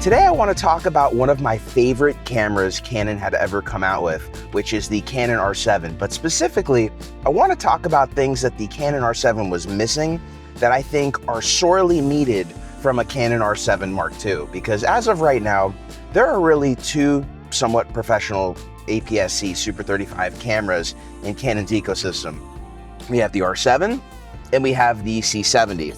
Today I want to talk about one of my favorite cameras Canon had ever come out with, which is the Canon R7. But specifically, I want to talk about things that the Canon R7 was missing that I think are sorely needed from a Canon R7 Mark II. Because as of right now, there are really two somewhat professional APS-C Super 35 cameras in Canon's ecosystem. We have the R7 and we have the C70.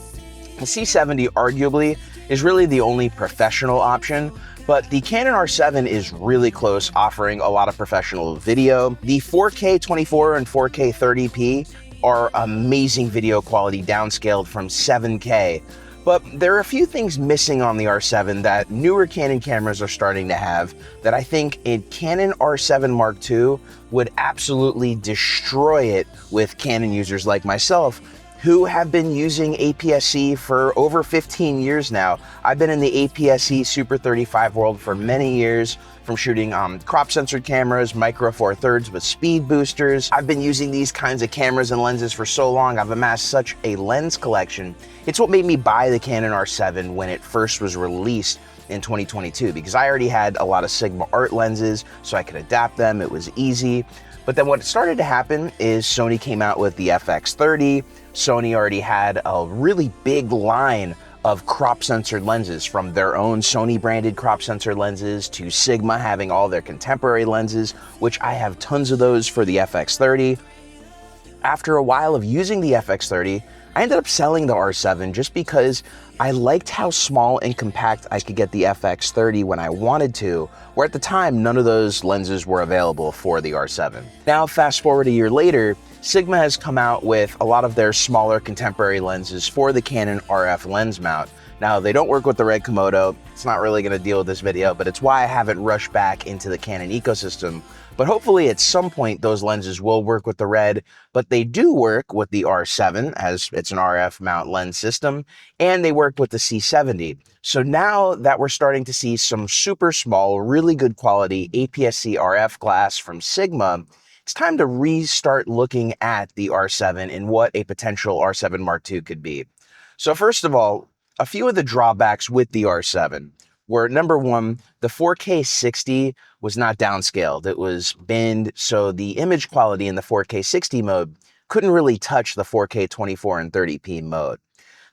The C70 arguably is really the only professional option, but the Canon R7 is really close, offering a lot of professional video. The 4K 24 and 4K 30p are amazing video quality downscaled from 7K, but there are a few things missing on the R7 that newer Canon cameras are starting to have that I think a Canon R7 Mark II would absolutely destroy it with Canon users like myself, who have been using APS-C for over 15 years now. I've been in the APS-C Super 35 world for many years, from shooting crop censored cameras, micro four thirds with speed boosters. I've been using these kinds of cameras and lenses for so long. I've amassed such a lens collection. It's what made me buy the Canon R7 when it first was released in 2022, because I already had a lot of Sigma art lenses, so I could adapt them. It was easy. But then what started to happen is Sony came out with the FX30. Sony already had a really big line of crop censored lenses, from their own Sony branded crop censored lenses to Sigma having all their contemporary lenses, which I have tons of those for the FX30. After a while of using the FX30, I ended up selling the R7 just because I liked how small and compact I could get the FX30 when I wanted to, where at the time none of those lenses were available for the R7. Now fast forward a year later, Sigma has come out with a lot of their smaller contemporary lenses for the Canon RF lens mount. Now they don't work with the Red Komodo. It's not really going to deal with this video, but it's why I haven't rushed back into the Canon ecosystem. But hopefully at some point those lenses will work with the Red, but they do work with the R7 as it's an RF mount lens system, and they work with the C70. So now that we're starting to see some super small, really good quality APS-C RF glass from Sigma, it's time to restart looking at the R7 and what a potential R7 Mark II could be. So first of all, a few of the drawbacks with the R7 were, number one, the 4K 60 was not downscaled. It was binned, so the image quality in the 4K 60 mode couldn't really touch the 4K 24 and 30p mode.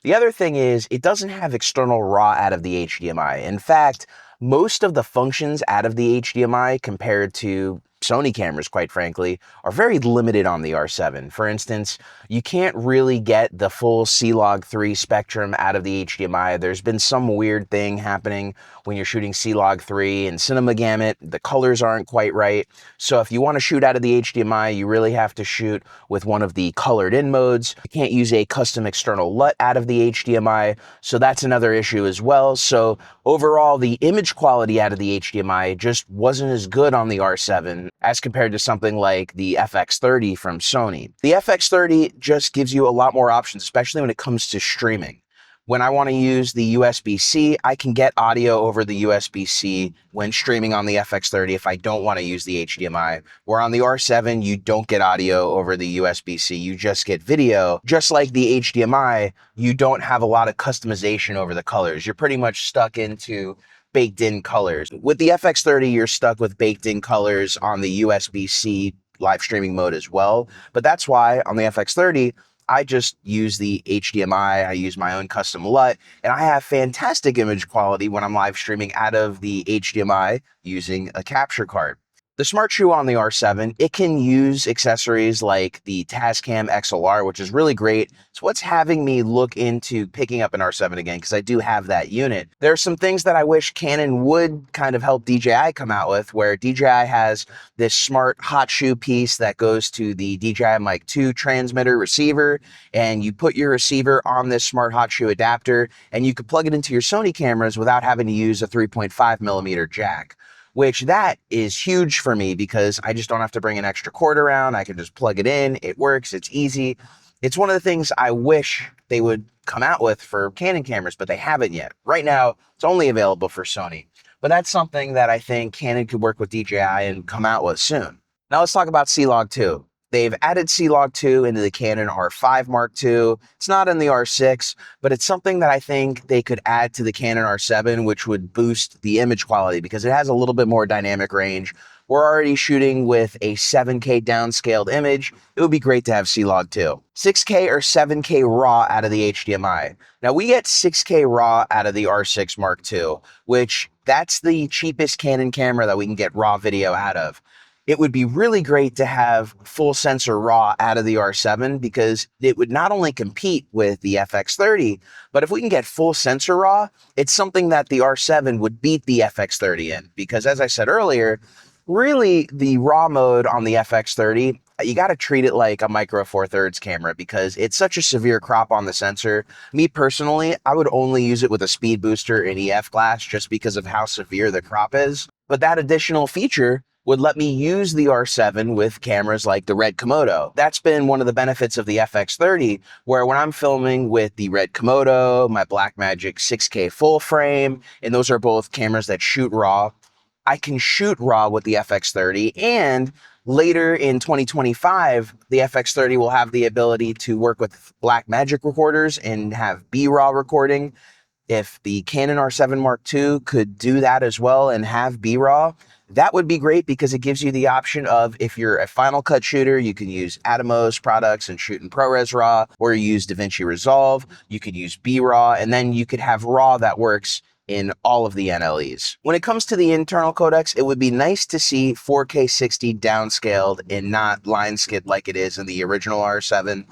The other thing is it doesn't have external RAW out of the HDMI. In fact, most of the functions out of the HDMI compared to Sony cameras, quite frankly, are very limited on the R7. For instance, you can't really get the full C-Log3 spectrum out of the HDMI. There's been some weird thing happening when you're shooting C-Log3 and Cinema Gamut. The colors aren't quite right. So if you want to shoot out of the HDMI, you really have to shoot with one of the colored in modes. You can't use a custom external LUT out of the HDMI, so that's another issue as well. So overall, the image quality out of the HDMI just wasn't as good on the R7 as compared to something like the FX30 from Sony. The FX30 just gives you a lot more options, especially when it comes to streaming. When I want to use the USB-C, I can get audio over the USB-C when streaming on the FX30 if I don't want to use the HDMI. Where on the R7, you don't get audio over the USB-C, you just get video. Just like the HDMI, you don't have a lot of customization over the colors. You're pretty much stuck into baked in colors. With the FX30, you're stuck with baked in colors on the USB-C live streaming mode as well. But that's why on the FX30, I just use the HDMI, I use my own custom LUT, and I have fantastic image quality when I'm live streaming out of the HDMI using a capture card. The Smart Shoe on the R7, it can use accessories like the Tascam XLR, which is really great. It's what's having me look into picking up an R7 again, because I do have that unit. There are some things that I wish Canon would kind of help DJI come out with, where DJI has this smart hot shoe piece that goes to the DJI Mic 2 transmitter receiver, and you put your receiver on this smart hot shoe adapter, and you can plug it into your Sony cameras without having to use a 3.5mm jack. Which that is huge for me because I just don't have to bring an extra cord around. I can just plug it in. It works. It's easy. It's one of the things I wish they would come out with for Canon cameras, but they haven't yet. Right now, it's only available for Sony. But that's something that I think Canon could work with DJI and come out with soon. Now let's talk about C-Log 2. They've added C-Log 2 into the Canon R5 Mark II. It's not in the R6, but it's something that I think they could add to the Canon R7, which would boost the image quality because it has a little bit more dynamic range. We're already shooting with a 7K downscaled image. It would be great to have C-Log 2. 6K or 7K RAW out of the HDMI. Now we get 6K RAW out of the R6 Mark II, which that's the cheapest Canon camera that we can get RAW video out of. It would be really great to have full sensor RAW out of the R7 because it would not only compete with the FX30, but if we can get full sensor RAW, it's something that the R7 would beat the FX30 in. Because as I said earlier, really the RAW mode on the FX30, you got to treat it like a Micro Four Thirds camera because it's such a severe crop on the sensor. Me personally, I would only use it with a speed booster in EF glass just because of how severe the crop is. But that additional feature would let me use the R7 with cameras like the Red Komodo. That's been one of the benefits of the FX30, where when I'm filming with the Red Komodo, my Blackmagic 6K full frame, and those are both cameras that shoot RAW, I can shoot RAW with the FX30, and later in 2025, the FX30 will have the ability to work with Blackmagic recorders and have B-RAW recording. If the Canon R7 Mark II could do that as well and have B-RAW, that would be great because it gives you the option of, if you're a Final Cut shooter, you can use Atomos products and shoot in ProRes RAW, or you use DaVinci Resolve, you could use B-RAW, and then you could have RAW that works in all of the NLEs. When it comes to the internal codecs, it would be nice to see 4K 60 downscaled and not line skid like it is in the original R7.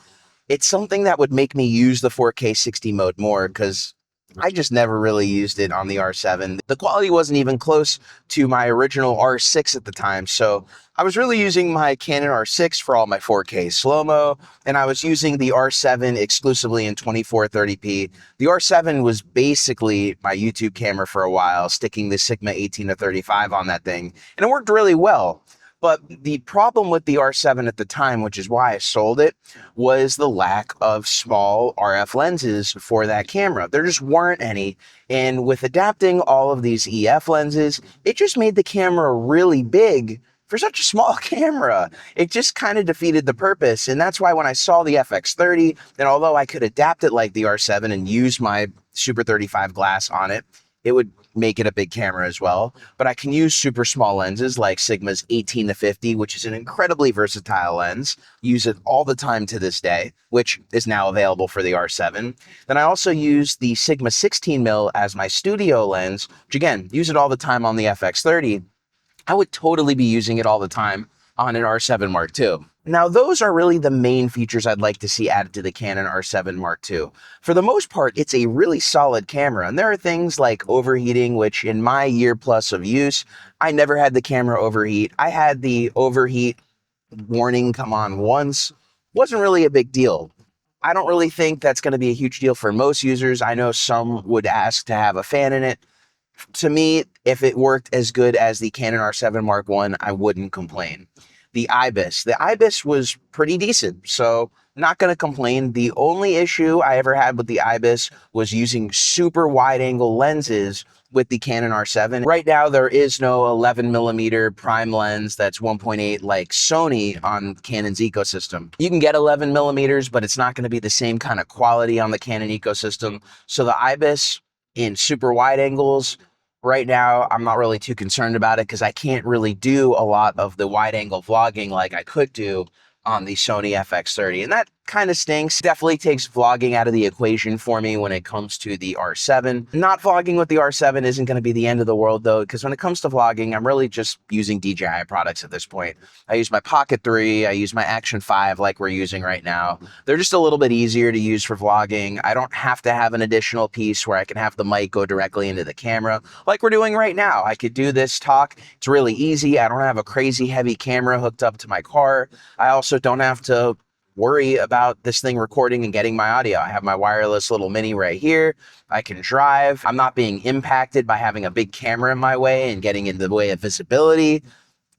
It's something that would make me use the 4K 60 mode more because I just never really used it on the R7. The quality wasn't even close to my original R6 at the time, so I was really using my Canon R6 for all my 4K slow-mo, and I was using the R7 exclusively in 2430p. The R7 was basically my YouTube camera for a while, sticking the Sigma 18-35 on that thing, and it worked really well. But the problem with the R7 at the time, which is why I sold it, was the lack of small RF lenses for that camera. There just weren't any. And with adapting all of these EF lenses, it just made the camera really big for such a small camera. It just kind of defeated the purpose. And that's why when I saw the FX30, and although I could adapt it like the R7 and use my Super 35 glass on it, it would make it a big camera as well, but I can use super small lenses like Sigma's 18-50, which is an incredibly versatile lens. Use it all the time to this day, which is now available for the R7. Then I also use the Sigma 16mm as my studio lens, which again, use it all the time on the FX30. I would totally be using it all the time on an R7 Mark II. Now, those are really the main features I'd like to see added to the Canon R7 Mark II. For the most part, it's a really solid camera, and there are things like overheating, which in my year plus of use, I never had the camera overheat. I had the overheat warning come on once. Wasn't really a big deal. I don't really think that's going to be a huge deal for most users. I know some would ask to have a fan in it. To me, if it worked as good as the Canon R7 Mark I, I wouldn't complain. The IBIS. The IBIS was pretty decent, so not going to complain. The only issue I ever had with the IBIS was using super wide-angle lenses with the Canon R7. Right now, there is no 11mm prime lens that's 1.8 like Sony on Canon's ecosystem. You can get 11mm, but it's not going to be the same kind of quality on the Canon ecosystem. So the IBIS in super wide angles, right now, I'm not really too concerned about it because I can't really do a lot of the wide angle vlogging like I could do on the Sony FX30, and that kind of stinks. Definitely takes vlogging out of the equation for me when it comes to the R7. Not vlogging with the R7 isn't going to be the end of the world though, because when it comes to vlogging, I'm really just using DJI products at this point. I use my Pocket 3, I use my Action 5 like we're using right now. They're just a little bit easier to use for vlogging. I don't have to have an additional piece where I can have the mic go directly into the camera like we're doing right now. I could do this talk. It's really easy. I don't have a crazy heavy camera hooked up to my car. I also don't have to worry about this thing recording and getting my audio. I have my wireless little mini right here. I can drive. I'm not being impacted by having a big camera in my way and getting in the way of visibility.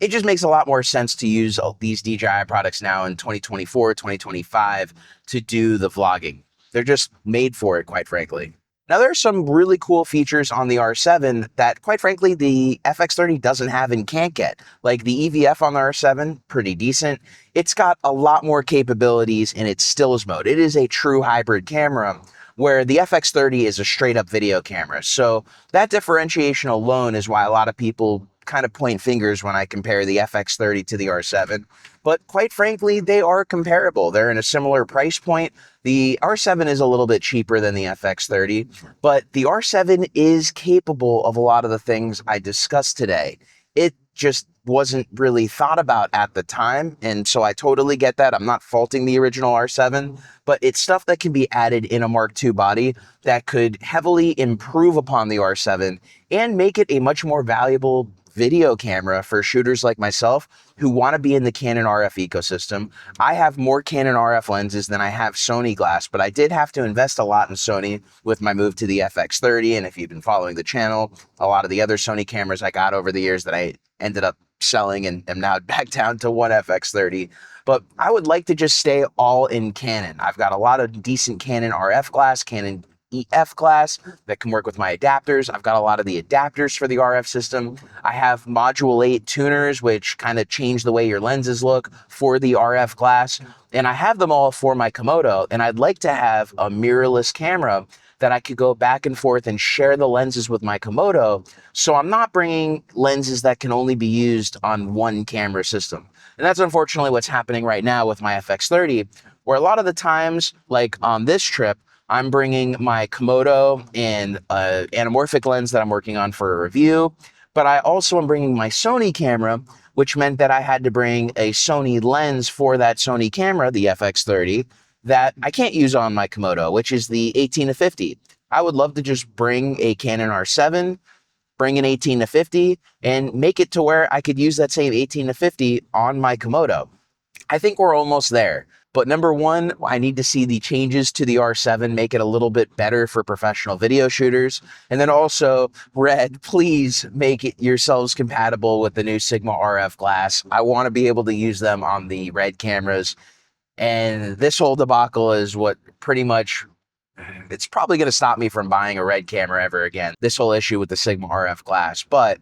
It just makes a lot more sense to use these DJI products now in 2024, 2025 to do the vlogging. They're just made for it, quite frankly. Now, there are some really cool features on the R7 that, quite frankly, the FX30 doesn't have and can't get. Like the EVF on the R7, pretty decent. It's got a lot more capabilities in its stills mode. It is a true hybrid camera, where the FX30 is a straight up video camera. So that differentiation alone is why a lot of people kind of point fingers when I compare the FX30 to the R7. But quite frankly, they are comparable. They're in a similar price point. The R7 is a little bit cheaper than the FX30, but the R7 is capable of a lot of the things I discussed today. It just wasn't really thought about at the time, and so I totally get that. I'm not faulting the original R7, but it's stuff that can be added in a Mark II body that could heavily improve upon the R7 and make it a much more valuable video camera for shooters like myself who want to be in the Canon RF ecosystem. I have more Canon RF lenses than I have Sony glass, but I did have to invest a lot in Sony with my move to the FX30, and if you've been following the channel, a lot of the other Sony cameras I got over the years that I ended up selling and am now back down to one FX30. But I would like to just stay all in Canon. I've got a lot of decent Canon RF glass, Canon EF glass that can work with my adapters. I've got a lot of the adapters for the RF system. I have Module 8 tuners, which kind of change the way your lenses look for the RF glass. And I have them all for my Komodo, and I'd like to have a mirrorless camera that I could go back and forth and share the lenses with my Komodo. So I'm not bringing lenses that can only be used on one camera system. And that's unfortunately what's happening right now with my FX30, where a lot of the times, like on this trip, I'm bringing my Komodo and an anamorphic lens that I'm working on for a review, but I also am bringing my Sony camera, which meant that I had to bring a Sony lens for that Sony camera, the FX30, that I can't use on my Komodo, which is the 18-50. I would love to just bring a Canon R7, bring an 18-50, and make it to where I could use that same 18-50 on my Komodo. I think we're almost there. But number one, I need to see the changes to the R7, make it a little bit better for professional video shooters. And then also, Red, please make it yourselves compatible with the new Sigma RF glass. I want to be able to use them on the Red cameras. And this whole debacle is what pretty much, it's probably going to stop me from buying a Red camera ever again. This whole issue with the Sigma RF glass. But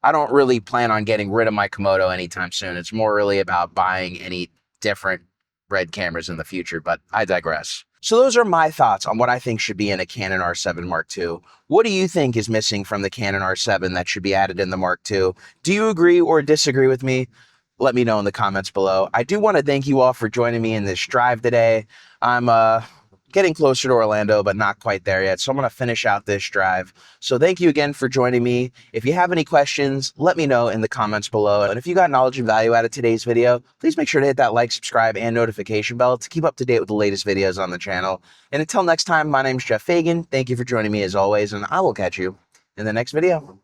I don't really plan on getting rid of my Komodo anytime soon. It's more really about buying any different Red cameras in the future, but I digress. So those are my thoughts on what I think should be in a Canon R7 Mark II. What do you think is missing from the Canon R7 that should be added in the Mark II? Do you agree or disagree with me? Let me know in the comments below. I do want to thank you all for joining me in this drive today. I'm getting closer to Orlando, but not quite there yet. So I'm going to finish out this drive. So thank you again for joining me. If you have any questions, let me know in the comments below. And if you got knowledge and value out of today's video, please make sure to hit that like, subscribe, and notification bell to keep up to date with the latest videos on the channel. And until next time, my name is Jeff Fagien. Thank you for joining me as always, and I will catch you in the next video.